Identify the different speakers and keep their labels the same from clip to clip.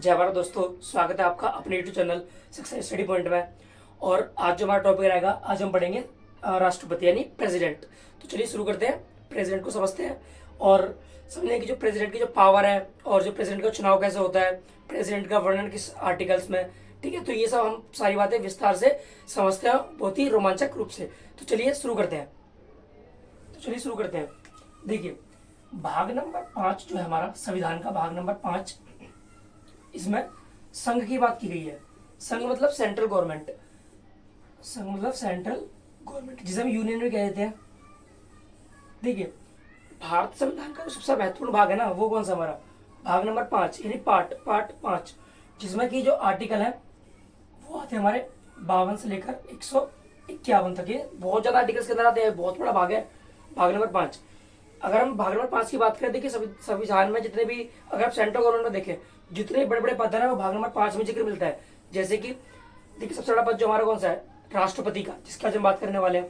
Speaker 1: जय भारत दोस्तों, स्वागत है आपका अपने YouTube channel success study point में। और आज जो हमारा टॉपिक रहेगा, आज हम पढ़ेंगे राष्ट्रपति यानी प्रेसिडेंट। तो चलिए शुरू करते हैं, प्रेसिडेंट को समझते हैं और समझेंगे कि जो प्रेसिडेंट की जो पावर है और जो प्रेसिडेंट का चुनाव कैसे होता है, प्रेसिडेंट का वर्णन किस आर्टिकल्स में। ठीक है, तो ये सब हम सारी बातें विस्तार से समझते हैं बहुत ही रोमांचक रूप से। तो चलिए शुरू करते हैं। देखिए, भाग नंबर 5 जो है हमारा संविधान का भाग नंबर 5, इसमें संघ की बात की गई है। संघ मतलब सेंट्रल गवर्नमेंट, जिसे हम यूनियन भी कह देते हैं। देखिए, भारत संविधान का जो सबसे महत्वपूर्ण भाग है ना, वो कौन सा हमारा भाग नंबर 5 यानी पार्ट 5, जिसमें की जो आर्टिकल है वो आते हैं हमारे 52 से लेकर 151 तक। ये बहुत ज्यादा आर्टिकल्स के अंदर आते हैं, बहुत बड़ा भाग है भाग नंबर 5। अगर हम भाग नंबर 5 की बात करें, देखिए संविधान में जितने भी, अगर आप सेंट्रल गवर्नमेंट में देखें, जितने बड़े बड़े पद है वो भाग नंबर 5 में जिक्र मिलता है। जैसे कि देखिए, सबसे बड़ा पद जो हमारा कौन सा है, राष्ट्रपति का, जिसका हम बात करने वाले हैं।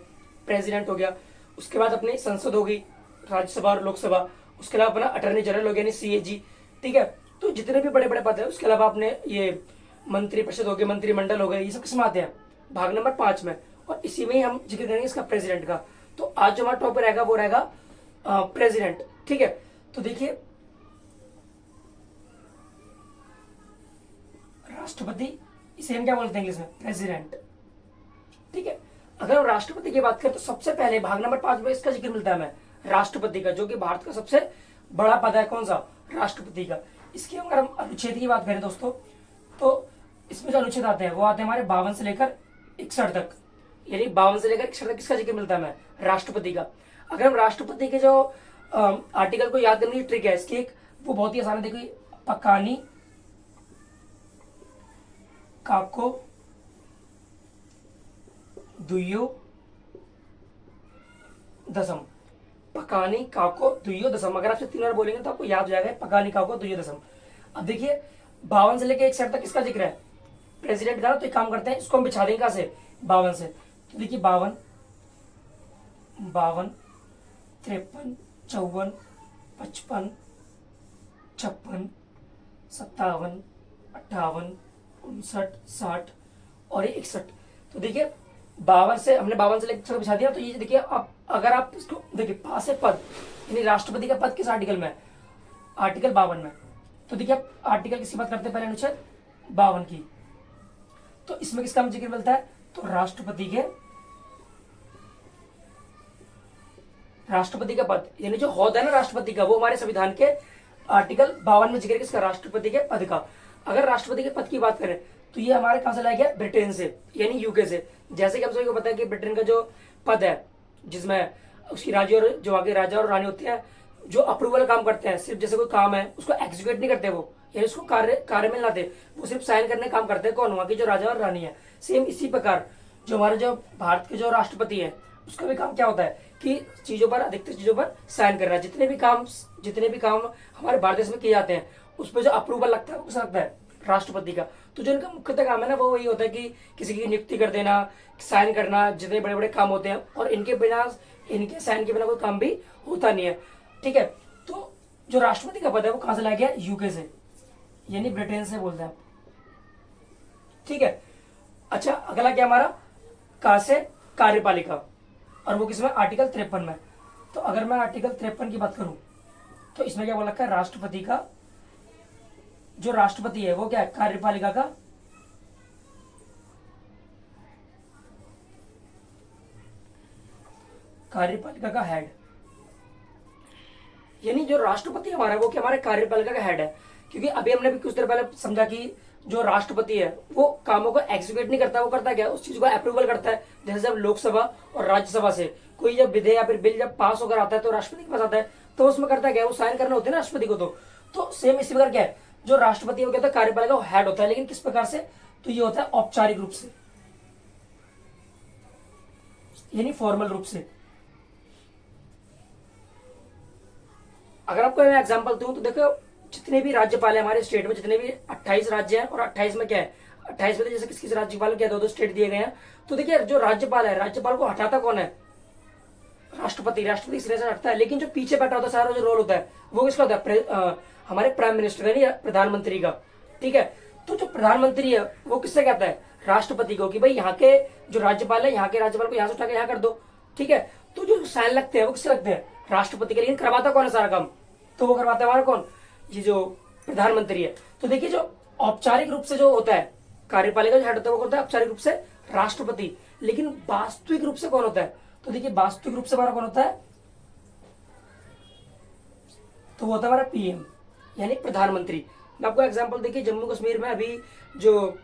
Speaker 1: प्रेसिडेंट हो गया, उसके बाद अपनी संसद होगी, राज्यसभा और लोकसभा, उसके अलावा अपना अटर्नी जनरल हो गया यानी CAG। ठीक है, तो जितने भी बड़े बड़े पद है, उसके अलावा अपने ये मंत्री परिषद हो गए, मंत्रिमंडल हो गए, ये सब किसमें आते हैं, भाग नंबर 5 में। और इसी में ही हम जिक्र करेंगे इसका प्रेसिडेंट का। तो आज जो हमारा टॉपिक रहेगा वो रहेगा प्रेसिडेंट। ठीक है, तो देखिए, राष्ट्रपति, इसे हम क्या बोलते हैं इंग्लिश में, प्रेसिडेंट। ठीक है, अगर हम राष्ट्रपति की बात करें तो सबसे पहले भाग नंबर 5 में इसका जिक्र मिलता है हमें, राष्ट्रपति का, जो कि भारत का सबसे बड़ा पद है। कौन सा, राष्ट्रपति का। इसकी अगर हम अनुच्छेद की बात करें दोस्तों, तो इसमें जो अनुच्छेद आते हैं वो आते हैं हमारे 52 से लेकर 61 तक, यानी 52 से लेकर 61 तक किसका जिक्र मिलता है हमें, राष्ट्रपति का। अगर हम राष्ट्रपति के जो आर्टिकल को याद करने की ट्रिक है इसकी, एक वो बहुत ही आसान है। देखिए, पकानी काको दुयो दसम, पकानी काको दुयो दसम। अगर आपसे 3 बार बोलेंगे तो आपको याद हो जाएगा, पकानी काको दुयो दसम। अब देखिए, 52 से लेकर 61 तक किसका जिक्र है, प्रेसिडेंट का। तो एक काम करते हैं, इसको हम बिछा देंगे कहां से, 52 से। तो देखिए, 52, 53, 54, 55, 56, 57, 58, 59, 60 और 61। तो देखिए, 52 से हमने 52 से लेकर बिछा दिया। तो ये देखिए, आप अगर आप इसको देखिए, पास है पद यानी राष्ट्रपति का पद किस आर्टिकल में, आर्टिकल 52 में। तो देखिए, आप आर्टिकल किसकी बात करते हैं, पहले अनुच्छेद 52 की। तो इसमें किसका जिक्र मिलता है, तो राष्ट्रपति का पद यानी जो होदा है ना राष्ट्रपति का, वो हमारे संविधान के आर्टिकल 52 में जिक्र किसका, राष्ट्रपति के पद का। अगर राष्ट्रपति के पद की बात करें तो ये हमारे कहां से लाया गया, ब्रिटेन से यानी यूके से। जैसे कि हम सभी को पता है कि ब्रिटेन का जो पद है, जिसमें उसकी राज्य और जो आगे राजा और रानी होते हैं, जो अप्रूवल काम करते हैं, सिर्फ जैसे कोई काम है उसको एग्जीक्यूट नहीं करते वो, यानी उसको कार्य में लाते, वो सिर्फ साइन करने काम करते हैं। कौन, वहां के जो राजा और रानी है। सेम इसी प्रकार जो हमारे जो भारत के जो राष्ट्रपति है, उसका भी काम क्या होता है कि चीजों पर, अधिकतर चीजों पर साइन करना। जितने भी काम हमारे भारत देश में किए जाते हैं, उस पर जो अप्रूवल लगता है वो लगता है राष्ट्रपति का। तो जो इनका मुख्यतः काम है ना, वो वही होता है कि किसी की नियुक्ति कर देना, साइन करना, जितने बड़े बड़े काम होते हैं। और इनके साइन के बिना कोई काम भी होता नहीं है। ठीक है, तो जो राष्ट्रपति का पद है वो कहां से लाया गया, यूके से यानी ब्रिटेन से बोलते हैं। ठीक है, अच्छा, अगला क्या हमारा, कहां से, कार्यपालिका, और वो किसमें, आर्टिकल 53 में। तो अगर मैं आर्टिकल 53 की बात करूं तो इसमें क्या बोला रखा है, राष्ट्रपति का जो राष्ट्रपति है वो क्या है, कार्यपालिका का हेड। यानी जो राष्ट्रपति हमारा वो क्या, हमारे कार्यपालिका का हेड है। क्योंकि अभी हमने भी कुछ देर पहले समझा कि जो राष्ट्रपति है वो कामों को एग्जीक्यूट नहीं करता, वो करता क्या, उस चीज को अप्रूवल करता है। जैसे जब लोकसभा और राज्यसभा से कोई जब विधेयक या फिर बिल जब पास होकर आता है तो राष्ट्रपति के पास आता है, तो उसमें करता क्या, वो साइन करना होते हैं ना राष्ट्रपति को। तो सेम इसी प्रकार क्या है, जो राष्ट्रपति वो कहता है कार्यपालिका हेड होता है, लेकिन किस प्रकार से, तो ये होता है औपचारिक रूप से यानी फॉर्मल रूप से। अगर आपको मैं एग्जांपल दूं तो देखो, जितने भी राज्यपाल है हमारे स्टेट में, जितने भी 28 राज्य हैं, और 28 में क्या है, 28 में जैसे किस किस राज्यपाल क्या 2-2 स्टेट दिए गए हैं। तो देखिए, जो राज्यपाल है, राज्यपाल को हटाता कौन है, राष्ट्रपति सिरे से हटता है। लेकिन जो पीछे बैठा होता है, सारा जो रोल होता है वो किसका होता है, हमारे प्राइम मिनिस्टर यानी प्रधानमंत्री का। ठीक है। तो जो प्रधानमंत्री है वो किससे कहता है, राष्ट्रपति को, कि भाई यहाँ के जो राज्यपाल है, यहाँ के राज्यपाल को यहाँ से उठा के यहाँ कर दो, ठीक है। तो जो साइन लगते हैं वो किससे लगते हैं, राष्ट्रपति के। लेकिन करवाता कौन है सारा काम, तो वो करवाता है हमारा कौन, ये जो प्रधानमंत्री है। तो देखिए जो औपचारिक रूप से जो होता है कार्यपालिका जो हेड होता है वो होता है औपचारिक रूप से राष्ट्रपति, लेकिन वास्तविक रूप से कौन होता है, तो देखिए वास्तविक रूप से हमारा कौन होता है, तो वो होता है हमारा पीएम यानी प्रधानमंत्री। मैं आपको एग्जांपल देखिए, जम्मू कश्मीर में अभी जो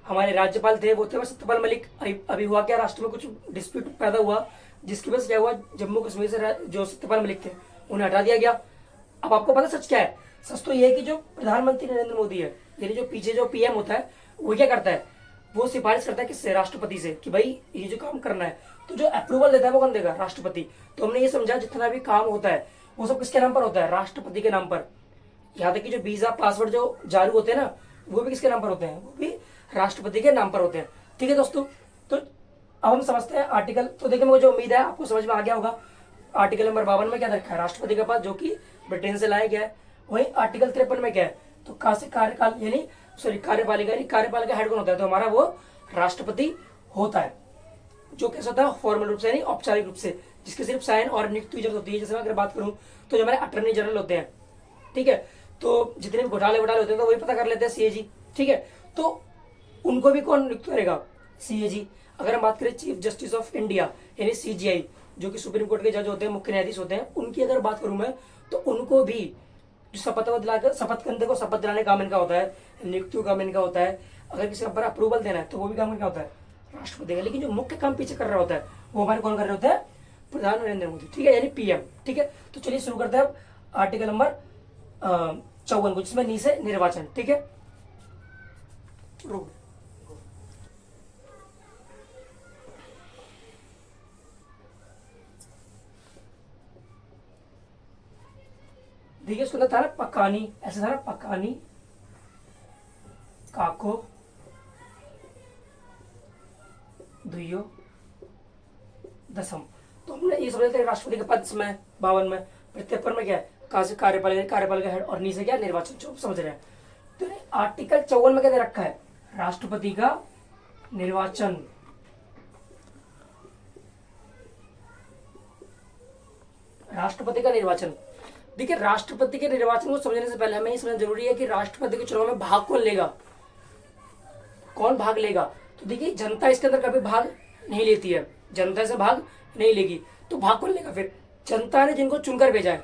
Speaker 1: हमारे राज्यपाल थे वो थे सत्यपाल मलिक। अभी हुआ क्या, राष्ट्र में कुछ डिस्प्यूट पैदा हुआ जिसकी वजह से क्या हुआ, जम्मू कश्मीर से जो सत्यपाल मलिक थे उन्हें हटा दिया गया। अब आपको पता सच क्या है, सच तो ये है कि जो प्रधानमंत्री नरेंद्र मोदी है, यानी जो पीछे जो पीएम होता है वो क्या करता है, वो सिफारिश करता है किससे, राष्ट्रपति से, कि भाई ये जो काम करना है। तो जो अप्रूवल देता है वो कौन देगा, राष्ट्रपति। तो हमने ये समझा जितना भी काम होता है वो सब किसके नाम पर होता है, राष्ट्रपति के नाम पर। यहाँ तक कि जो वीजा पासवर्ड जो जारी होते हैं ना, वो भी किसके नाम पर होते हैं, वो भी राष्ट्रपति के नाम पर होते हैं। ठीक है दोस्तों, तो अब हम समझते हैं आर्टिकल। तो देखिए मुझे जो उम्मीद है आपको समझ में आ गया होगा। आर्टिकल नंबर 52 में क्या रखा है, राष्ट्रपति के पास, जो कि ब्रिटेन से लाया गया है। वहीं आर्टिकल 53 में क्या है, तो कार्यकाल यानी सॉरी कार्यपालिका, यानी कार्यपालिका हेड कौन होता है, तो हमारा वो राष्ट्रपति होता है, जो कैसा होता है फॉर्मल रूप से यानी औपचारिक रूप से, जिसके सिर्फ साइन और नियुक्ति जरूरत होती है। जैसे मैं अगर बात करूं तो जो हमारे अटर्नी जनरल होते हैं, ठीक है, तो जितने भी घोटाले होते हैं तो वही पता कर लेते हैं, सीएजी, ठीक है। तो उनको भी कौन नियुक्त करेगा, सीएजी। अगर हम बात करें चीफ जस्टिस ऑफ इंडिया यानी सीजीआई, जो कि सुप्रीम कोर्ट के जज होते हैं, मुख्य न्यायाधीश होते हैं, उनकी अगर बात करूं मैं, तो उनको भी जो शपथ करने को शपथ दिलाने का काम इनका होता है, नियुक्ति का काम इनका होता है। अगर किसी पर अप्रूवल देना है तो वो भी काम इनका होता है, राष्ट्रपति का। लेकिन जो मुख्य काम पीछे कर रहा होता है वो हमारे कौन कर रहे होते हैं, प्रधानमंत्री नरेंद्र मोदी, ठीक है, यानी पीएम। ठीक है, तो चलिए शुरू करते हैं अब आर्टिकल नंबर 54 को, जिसमें नी से निर्वाचन, ठीक है। देखिए उसके अंदर था ना पकानी, ऐसा था ना पकानी काको दुयो दसम। तो हमने ये समझा था राष्ट्रपति के पद में 52 में, 53 में क्या है, कार्यपालिका हेड, और नीचे क्या, निर्वाचन, जो समझ रहे हैं। तो आर्टिकल 54 में क्या दे रखा है, राष्ट्रपति का निर्वाचन, राष्ट्रपति का निर्वाचन। देखिए राष्ट्रपति के निर्वाचन को समझने से पहले हमें ये समझना जरूरी है कि राष्ट्रपति के चुनाव में भाग कौन लेगा, कौन भाग लेगा। तो देखिए जनता इसके अंदर कभी भाग नहीं लेती है, जनता से भाग नहीं लेगी, तो भाग कौन लेगा, फिर जनता ने जिनको चुनकर भेजा है,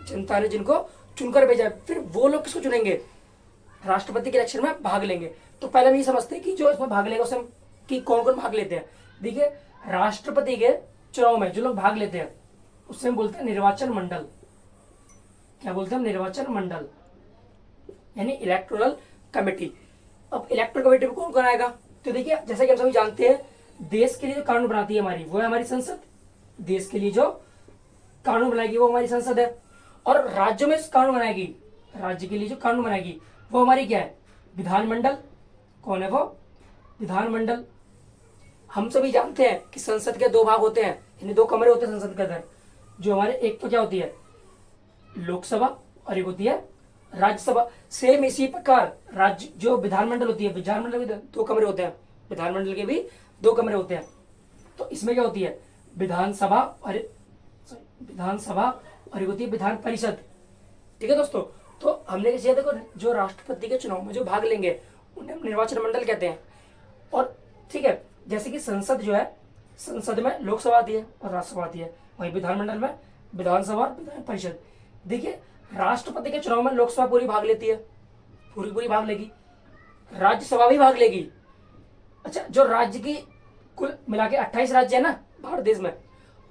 Speaker 1: जनता ने जिनको चुनकर भेजा है, फिर वो लोग किसको चुनेंगे, राष्ट्रपति के इलेक्शन में भाग लेंगे। तो पहले हम ये समझते हैं कि जो इसमें भाग लेगा उसमें कि कौन कौन भाग लेते हैं। देखिए राष्ट्रपति के चुनाव में जो लोग भाग लेते हैं उससे हम बोलते हैं निर्वाचन मंडल। क्या बोलते हैं हम, निर्वाचन मंडल यानी इलेक्टोरल कमेटी। अब इलेक्टोरल कमेटी में कौन कौन आएगा, तो देखिए जैसा कि हम सभी जानते हैं, देश के लिए जो कानून बनाती है हमारी, वो है हमारी संसद। देश के लिए जो कानून बनाएगी वो हमारी संसद है। और राज्यों में कानून बनाएगी, राज्य के लिए जो कानून बनाएगी वो हमारी क्या है, विधानमंडल। कौन है वो, विधानमंडल। हम सभी जानते हैं कि संसद के दो भाग होते हैं, यानी दो कमरे होते हैं संसद के अंदर, जो हमारे एक तो क्या होती है लोकसभा और एक होती है राज्यसभा। सेम इसी प्रकार राज्य जो विधानमंडल होती है, विधानमंडल के दो कमरे होते हैं, विधानमंडल के भी दो कमरे होते हैं। तो इसमें क्या होती है, विधानसभा और एक होती है विधान परिषद। ठीक है दोस्तों, तो हमने किसी देखो जो राष्ट्रपति के चुनाव में जो भाग लेंगे उन्हें हम निर्वाचन मंडल कहते हैं। और ठीक है, जैसे कि संसद जो है, संसद में लोकसभा आती है और राज्यसभा आती है, वहीं विधानमंडल में विधानसभा और विधान परिषद। देखिए राष्ट्रपति के चुनाव में लोकसभा पूरी भाग लेती है, पूरी भाग लेगी, राज्यसभा भी भाग लेगी। अच्छा, जो राज्य की कुल मिला के 28 राज्य है ना भारत देश में,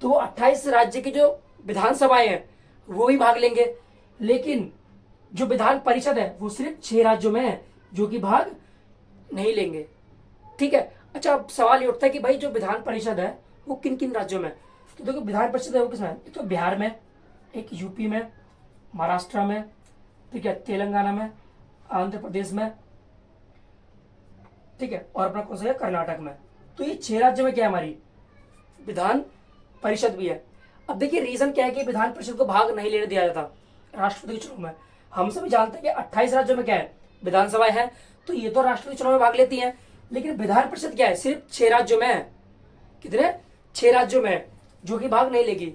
Speaker 1: तो वो 28 राज्य की जो विधानसभाएं हैं वो भी भाग लेंगे। लेकिन जो विधान परिषद है वो सिर्फ 6 राज्यों में है जो कि भाग नहीं लेंगे। ठीक है, अच्छा अब सवाल ये उठता है कि भाई जो विधान परिषद है वो किन किन राज्यों में, तो देखो विधान परिषद है वो किसमें, एक तो बिहार में, एक यूपी में, महाराष्ट्र में, ठीक है, तेलंगाना में, आंध्र प्रदेश में, ठीक है, और अपना कौन सा है कर्नाटक में। तो ये 6 राज्यों में क्या है हमारी विधान परिषद भी है। अब देखिए रीजन क्या है कि विधान परिषद को भाग नहीं लेने दिया जाता राष्ट्रपति के चुनाव में। हम सभी जानते हैं कि 28 राज्यों में क्या है विधानसभा है, तो ये तो राष्ट्रपति चुनाव में भाग लेती हैं, लेकिन विधान परिषद क्या है, सिर्फ 6 राज्यों में है। कितने? 6 राज्यों में है, जो कि भाग नहीं लेगी।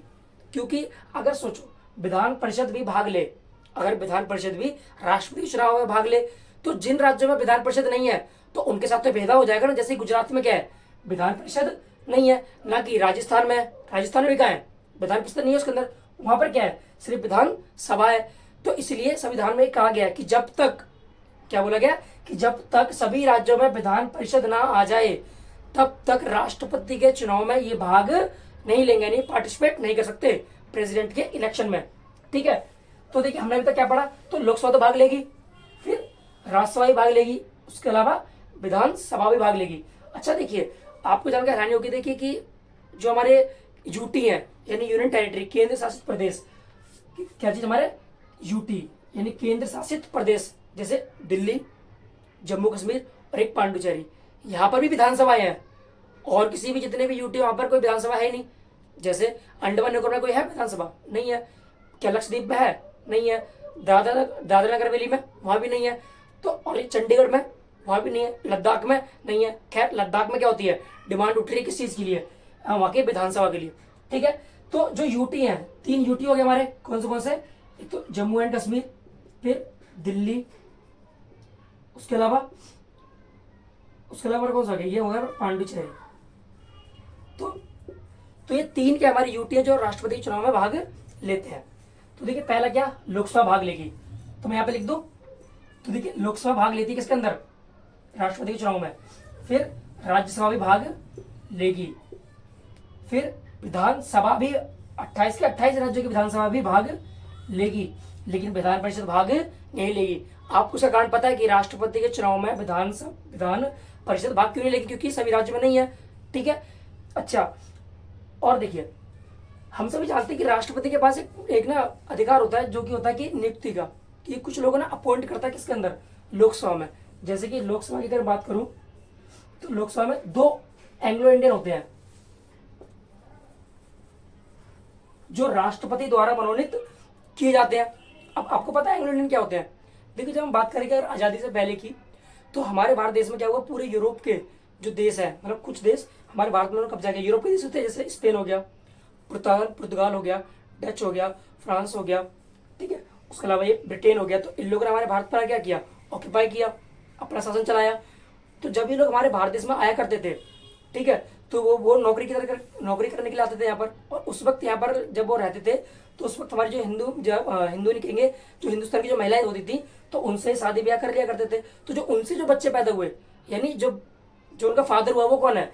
Speaker 1: क्योंकि अगर सोचो विधान परिषद भी भाग ले, अगर विधान परिषद भी राष्ट्रपति चुनाव में भाग ले, तो जिन राज्यों में विधान परिषद नहीं है तो उनके साथ तो भेदभाव हो जाएगा ना। जैसे गुजरात में क्या है, विधान परिषद नहीं है, ना कि राजस्थान में है। राजस्थान में भी क्या है, विधान परिषद नहीं है उसके अंदर, वहां पर क्या है, सिर्फ विधान सभा है। तो इसलिए संविधान में कहा गया है कि जब तक, क्या बोला गया, कि जब तक सभी राज्यों में विधान परिषद ना आ जाए तब तक राष्ट्रपति के चुनाव में ये भाग नहीं लेंगे, यानी पार्टिसिपेट नहीं कर सकते प्रेसिडेंट के इलेक्शन में। ठीक है, तो देखिए हमने अभी तक क्या पढ़ा, तो लोकसभा तो भाग लेगी, फिर राज्यसभा भी भाग लेगी, उसके अलावा विधानसभा भी भाग लेगी। अच्छा देखिए, आपको जानकर हैरानी होगी, देखिए कि जो हमारे यूटी है यानी यूनियन टेरिटरी, केंद्र शासित प्रदेश, क्या चीज हमारे यूटी यानी केंद्र शासित प्रदेश, जैसे दिल्ली, जम्मू कश्मीर और एक पांडुचेरी, यहाँ पर भी विधानसभाएं हैं। और किसी भी जितने भी यूटी वहां पर कोई विधानसभा है नहीं। जैसे अंडमान निकोबार में कोई है विधानसभा? नहीं है। क्या लक्षद्वीप में है? नहीं है। दादरा नगर हवेली में, वहां भी नहीं है। तो और ये चंडीगढ़ में, वहां भी नहीं है। लद्दाख में नहीं है। खैर लद्दाख में क्या होती है, डिमांड उठ रही है किस चीज के लिए, वहां के विधानसभा के लिए। ठीक है, तो जो यूटी है, 3 यूटी हो गए हमारे, कौन से? एक तो जम्मू एंड कश्मीर, फिर दिल्ली, उसके अलावा कौन सा हो गया, ये हो गया पांडुचेरी। तो ये 3 क्या हमारी यूटी है जो राष्ट्रपति चुनाव में भाग लेते हैं। तो देखिए पहला क्या, लोकसभा भाग लेगी, तो मैं यहाँ पे लिख दूं। तो देखिए लोकसभा भाग लेती है किसके अंदर, राष्ट्रपति के चुनाव में। फिर राज्यसभा भी भाग लेगी, फिर विधानसभा भी 28 के 28 राज्यों की विधानसभा भी भाग लेगी, लेकिन विधान परिषद भाग नहीं लेगी। आपको उसका कारण पता है कि राष्ट्रपति के चुनाव में विधान परिषद भाग क्यों नहीं लेगी, क्योंकि सभी राज्यों में नहीं है। ठीक है, अच्छा और देखिए हम सभी जानते हैं कि राष्ट्रपति के पास एक ना अधिकार होता है, जो कि होता है कि नियुक्ति का, कि कुछ लोगों ने अपॉइंट करता है किसके अंदर, लोकसभा में। जैसे कि लोकसभा की अगर बात करूं तो लोकसभा में 2 एंग्लो इंडियन होते हैं जो राष्ट्रपति द्वारा मनोनीत किए जाते हैं। अब आपको पता है एंग्लो इंडियन क्या होते हैं? देखिए जब हम बात करेंगे अगर आजादी से पहले की, तो हमारे भारत देश में क्या हुआ, पूरे यूरोप के जो देश है, मतलब कुछ देश हमारे भारत में कब्जा किया। यूरोप के देश होते हैं जैसे स्पेन हो गया, पुर्तगाल हो गया, डच हो गया, फ्रांस हो गया, ठीक है, उसके अलावा ये ब्रिटेन हो गया। तो इन लोगों ने हमारे भारत पर क्या किया, ऑक्यूपाई किया, अपना शासन चलाया। तो जब ये लोग हमारे भारत देश में आया करते थे, ठीक है, तो वो नौकरी करने के लिए आते थे यहाँ पर। और उस वक्त यहाँ पर जब वो रहते थे तो उस वक्त हमारे जो हिंदू नहीं कहेंगे, जो हिंदुस्तान की जो महिलाएं होती थी, तो उनसे शादी ब्याह कर लिया करते थे। तो जो उनसे जो बच्चे पैदा हुए, यानी जो उनका फादर हुआ वो कौन है,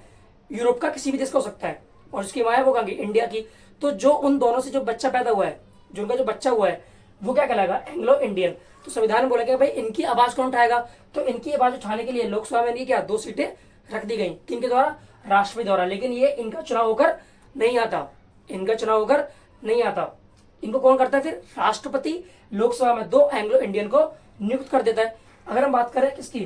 Speaker 1: यूरोप का किसी भी देश का हो सकता है, और उसकी माँ है वो कहाँ की, इंडिया की। तो जो उन दोनों से जो बच्चा पैदा हुआ है, जो उनका जो बच्चा हुआ है, वो क्या कहलाएगा, एंग्लो इंडियन। तो संविधान में बोला गया भाई इनकी आवाज कौन उठाएगा, तो इनकी आवाज उठाने के लिए लोकसभा में क्या 2 सीटें रख दी गई, किनके द्वारा, राष्ट्रपति द्वारा। लेकिन ये इनका चुनाव होकर नहीं आता, इनको कौन करता है फिर, राष्ट्रपति लोकसभा में 2 एंग्लो इंडियन को नियुक्त कर देता है। अगर हम बात करें किसकी,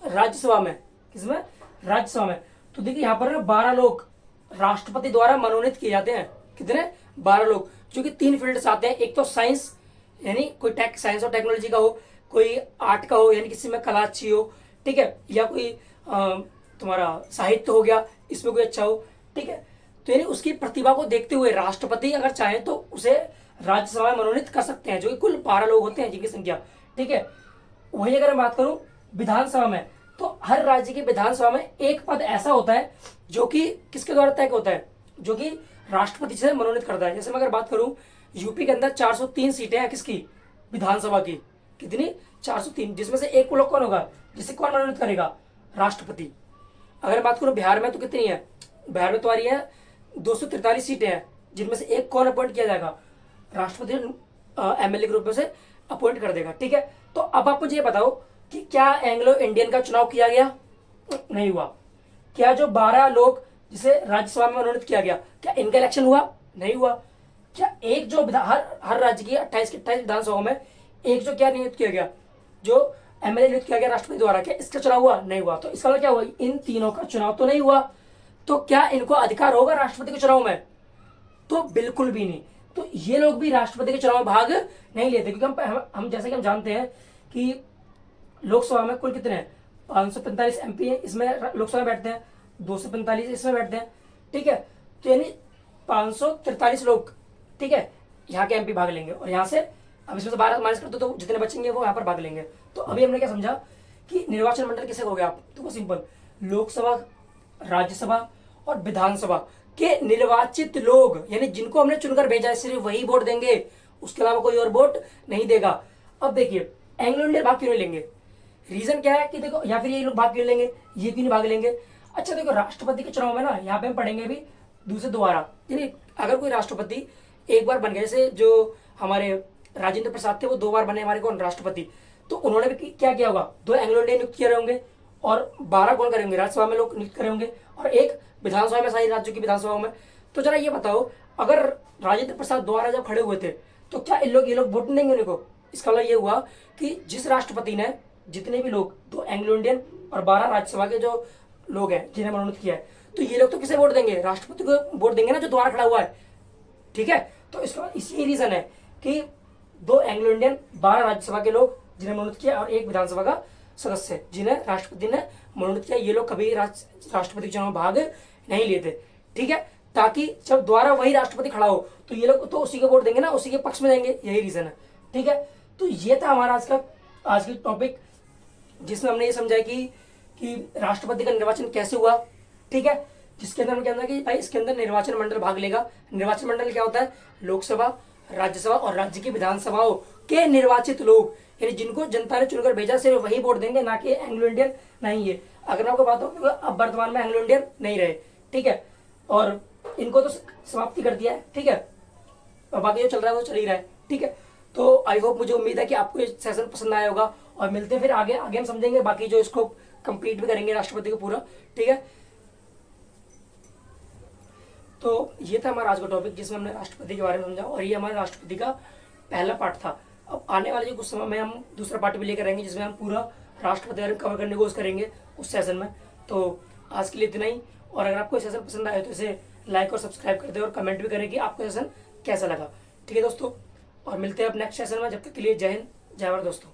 Speaker 1: राज्यसभा में, किसमें, राज्यसभा में, तो देखिए यहाँ पर 12 लोग राष्ट्रपति द्वारा मनोनीत किए जाते हैं। कितने, 12 लोग, जो कि 3 फील्ड से आते हैं। एक तो साइंस, यानी कोई साइंस और टेक्नोलॉजी का हो, कोई आर्ट का हो, यानी किसी में कला अच्छी हो, ठीक है, या कोई तुम्हारा साहित्य हो गया, इसमें कोई अच्छा हो, ठीक है। तो यानी उसकी प्रतिभा को देखते हुए राष्ट्रपति अगर चाहे तो उसे राज्यसभा में मनोनीत कर सकते हैं, जो कि कुल 12 लोग होते हैं जिनकी संख्या, ठीक है। वही अगर मैं बात करूं विधानसभा में, तो हर राज्य की विधानसभा में एक पद ऐसा होता है जो कि किसके द्वारा तय होता है, जो कि राष्ट्रपति से मनोनीत करता है। जैसे मैं अगर बात करूं यूपी के अंदर 403 सीटें हैं किसकी, विधानसभा की, कितनी, 403, जिसमें से एक लोग कौन होगा, जिसे कौन मनोनीत करेगा, राष्ट्रपति। अगर बात करूं बिहार में तो कितनी है, बिहार में तो आ रही है 243 सीटें हैं, जिनमें से एक कौन अपॉइंट किया जाएगा, राष्ट्रपति एमएलए के रूप में से अपॉइंट कर देगा, ठीक है। तो अब आप मुझे ये बताओ कि क्या एंग्लो इंडियन का चुनाव किया गया, नहीं हुआ। क्या जो 12 लोग जिसे राज्यसभा में मनोनीत किया गया, क्या इनका इलेक्शन हुआ, नहीं हुआ। क्या एक जो हर राज्य की 28 के 28 विधानसभा में एक जो क्या नियुक्त किया गया, जो एमएलए नियुक्त किया गया राष्ट्रपति द्वारा, क्या इसका चुनाव हुआ, नहीं हुआ। तो इसका मतलब क्या हुआ, इन तीनों का चुनाव तो नहीं हुआ। तो क्या इनको अधिकार होगा राष्ट्रपति के चुनाव में, तो बिल्कुल भी नहीं। तो ये लोग भी राष्ट्रपति के चुनाव में भाग नहीं लेते, क्योंकि हम जैसे कि हम जानते हैं कि लोकसभा में कुल कितने हैं? 545 एमपी है इसमें लोकसभा में बैठते हैं, 245 इसमें बैठते हैं, ठीक है। तो यानी 543 लोग, ठीक है, यहाँ के एमपी भाग लेंगे, और यहाँ से अब इसमें से 12 माइनस कर दो तो जितने बचेंगे वो यहाँ पर भाग लेंगे। तो अभी हमने क्या समझा कि निर्वाचन मंडल किसे कहोगे आप? तो बहुत सिंपल, लोकसभा, राज्यसभा और विधानसभा के निर्वाचित लोग, यानी जिनको हमने चुनकर भेजा है, सिर्फ वही वोट देंगे, उसके अलावा कोई और वोट नहीं देगा। अब देखिए एंग्लो इंडियन भाग क्यों नहीं लेंगे? रीजन क्या है कि देखो, या फिर ये लोग भाग क्यों लेंगे, ये क्यों नहीं भाग लेंगे? अच्छा देखो, राष्ट्रपति के चुनाव में ना, यहाँ पे हम पढ़ेंगे भी दूसरे दोबारा, यानी अगर कोई राष्ट्रपति एक बार बन गए, जैसे जो हमारे राजेंद्र प्रसाद थे वो 2 बार बने हमारे कौन राष्ट्रपति, तो उन्होंने भी क्या किया होगा? 2 एंग्लो इंडियन नियुक्त किए होंगे, और 12 कौन करेंगे? राज्यसभा में लोग नियुक्त करे होंगे, और एक विधानसभा में, सारी राज्यों की विधानसभाओं में। तो जरा ये बताओ, अगर राजेंद्र प्रसाद दोबारा जब खड़े हुए थे तो क्या ये लोग वोट नहीं देंगे उनको? इसका मतलब ये हुआ कि जिस राष्ट्रपति ने जितने भी लोग, 2 एंग्लो इंडियन और 12 राज्यसभा के जो लोग हैं जिन्हें मनोनीत किया है, तो ये लोग तो किसे वोट देंगे? राष्ट्रपति को वोट देंगे ना, जो दोबारा खड़ा हुआ है, ठीक है। तो इसका इसी रीजन है कि 2 एंग्लो इंडियन, 12 राज्यसभा के लोग जिन्हें मनोनीत किया, और एक विधानसभा का सदस्य जिन्हें राष्ट्रपति ने मनोनीत किया, ये लोग कभी राष्ट्रपति चुनाव में भाग नहीं लिए थे, ठीक है। ताकि जब दोबारा वही राष्ट्रपति खड़ा हो तो ये लोग तो उसी को वोट देंगे ना, उसी के पक्ष में देंगे, यही रीजन है, ठीक है। तो ये था हमारा आज की टॉपिक, जिसमें हमने ये समझा कि राष्ट्रपति का निर्वाचन कैसे हुआ, ठीक है। जिसके अंदर हम क्या कि भाई इसके अंदर निर्वाचन मंडल भाग लेगा। निर्वाचन मंडल क्या होता है? लोकसभा, राज्यसभा और राज्य की विधानसभाओं के निर्वाचित लोग, यानी जिनको जनता ने चुनकर भेजा, सिर्फ वही वोट देंगे, ना कि एंग्लो इंडियन नहीं है। अगर मैं आपको बात हो, अब वर्तमान में एंग्लो इंडियन नहीं रहे, ठीक है, और इनको तो समाप्ति कर दिया है, ठीक है, और बाकी जो चल रहा है वो चल ही रहा है, ठीक है। तो आई होप, मुझे उम्मीद है कि आपको ये सेशन पसंद आया होगा, और मिलते हैं फिर आगे हम समझेंगे बाकी जो इसको कंप्लीट भी करेंगे राष्ट्रपति को पूरा, ठीक है। तो ये था हमारा आज का टॉपिक, जिसमें हमने राष्ट्रपति के बारे में समझा, और ये हमारे राष्ट्रपति का पहला पार्ट था। अब आने वाले कुछ समय में हम दूसरा पार्ट भी लेकर आएंगे, जिसमें हम पूरा राष्ट्रपति बारे में कवर करने की कोशिश करेंगे उस सेशन में। तो आज के लिए इतना ही, और अगर आपको सेशन पसंद आए तो इसे लाइक और सब्सक्राइब कर दें, और कमेंट भी करें कि आपको सेशन कैसा लगा, ठीक है दोस्तों। और मिलते हैं अब नेक्स्ट सेशन में, जब तक के लिए जय हिंद, जय भारत दोस्तों।